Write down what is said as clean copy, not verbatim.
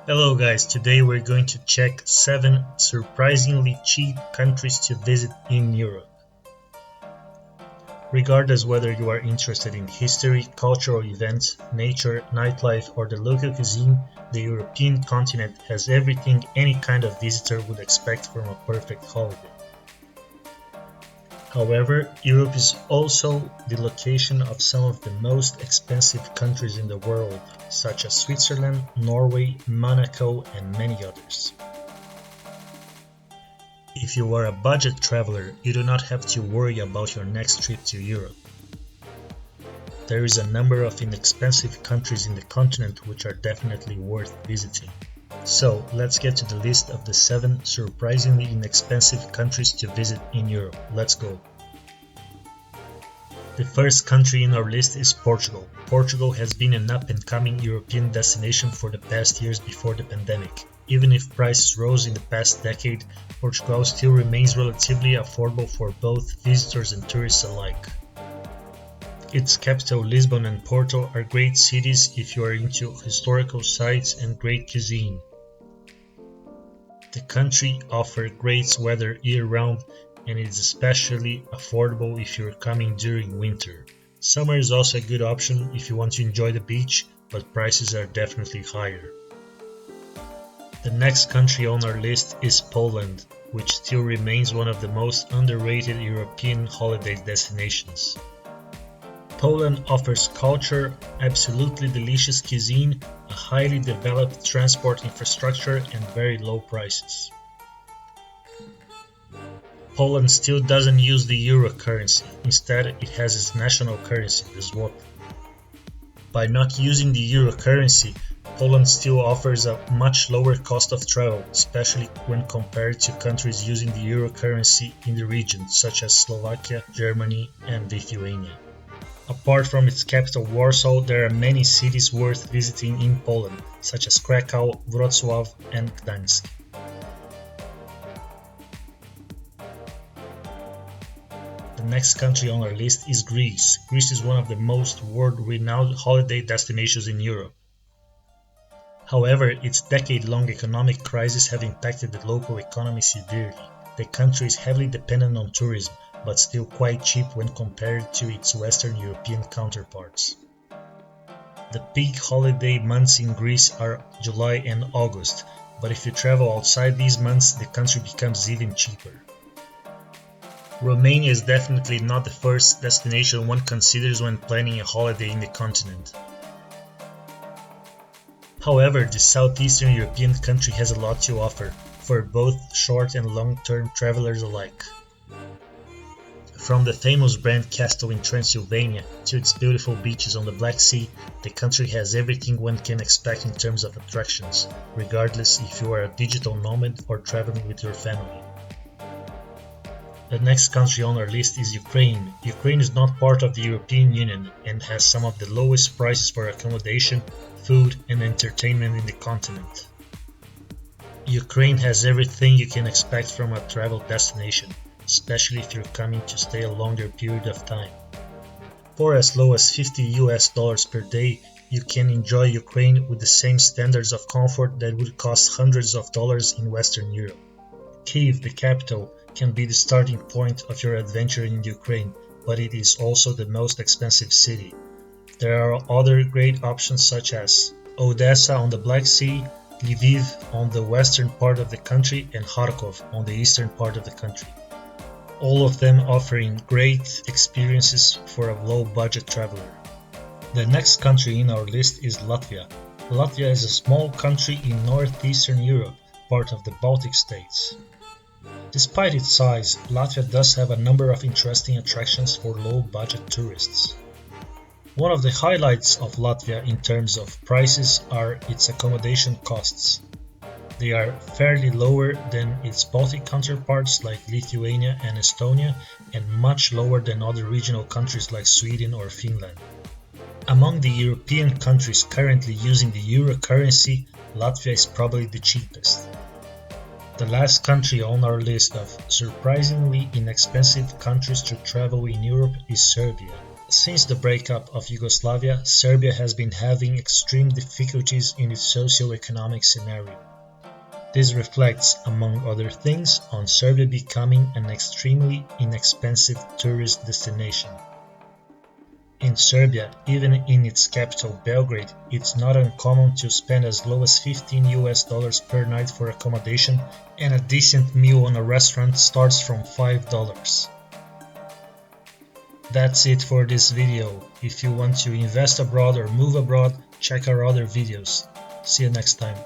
Hello guys, today we're going to check 7 surprisingly cheap countries to visit in Europe. Regardless whether you are interested in history, cultural events, nature, nightlife or the local cuisine, the European continent has everything any kind of visitor would expect from a perfect holiday. However, Europe is also the location of some of the most expensive countries in the world, such as Switzerland, Norway, Monaco, and many others. If you are a budget traveler, you do not have to worry about your next trip to Europe. There is a number of inexpensive countries in the continent which are definitely worth visiting. So, let's get to the list of the 7 surprisingly inexpensive countries to visit in Europe. Let's go! The first country in our list is Portugal. Portugal has been an up-and-coming European destination for the past years before the pandemic. Even if prices rose in the past decade, Portugal still remains relatively affordable for both visitors and tourists alike. Its capital Lisbon and Porto are great cities if you are into historical sites and great cuisine. The country offers great weather year-round and it is especially affordable if you're coming during winter. Summer is also a good option if you want to enjoy the beach, but prices are definitely higher. The next country on our list is Poland, which still remains one of the most underrated European holiday destinations. Poland offers culture, absolutely delicious cuisine, a highly developed transport infrastructure and very low prices. Poland still doesn't use the euro currency, instead it has its national currency, the zloty. By not using the euro currency, Poland still offers a much lower cost of travel, especially when compared to countries using the euro currency in the region, such as Slovakia, Germany, and Lithuania. Apart from its capital Warsaw, there are many cities worth visiting in Poland, such as Krakow, Wrocław, and Gdańsk. The next country on our list is Greece. Greece is one of the most world-renowned holiday destinations in Europe. However, its decade-long economic crisis have impacted the local economy severely. The country is heavily dependent on tourism, but still quite cheap when compared to its Western European counterparts. The peak holiday months in Greece are July and August, but if you travel outside these months, the country becomes even cheaper. Romania is definitely not the first destination one considers when planning a holiday in the continent. However, the southeastern European country has a lot to offer, for both short and long-term travelers alike. From the famous Brand Castle in Transylvania to its beautiful beaches on the Black Sea, the country has everything one can expect in terms of attractions, regardless if you are a digital nomad or traveling with your family. The next country on our list is Ukraine. Ukraine is not part of the European Union and has some of the lowest prices for accommodation, food and entertainment in the continent. Ukraine has everything you can expect from a travel destination, especially if you're coming to stay a longer period of time. For as low as $50 per day, you can enjoy Ukraine with the same standards of comfort that would cost hundreds of dollars in Western Europe. Kyiv, the capital, can be the starting point of your adventure in Ukraine, but it is also the most expensive city. There are other great options such as Odessa on the Black Sea, Lviv on the western part of the country, and Kharkov on the eastern part of the country. All of them offering great experiences for a low-budget traveler. The next country in our list is Latvia. Latvia is a small country in northeastern Europe, part of the Baltic states. Despite its size, Latvia does have a number of interesting attractions for low-budget tourists. One of the highlights of Latvia in terms of prices are its accommodation costs. They are fairly lower than its Baltic counterparts like Lithuania and Estonia, and much lower than other regional countries like Sweden or Finland. Among the European countries currently using the euro currency, Latvia is probably the cheapest. The last country on our list of surprisingly inexpensive countries to travel in Europe is Serbia. Since the breakup of Yugoslavia, Serbia has been having extreme difficulties in its socio-economic scenario. This reflects, among other things, on Serbia becoming an extremely inexpensive tourist destination. In Serbia, even in its capital Belgrade, it's not uncommon to spend as low as $15 per night for accommodation, and a decent meal on a restaurant starts from $5. That's it for this video. If you want to invest abroad or move abroad, check our other videos. See you next time.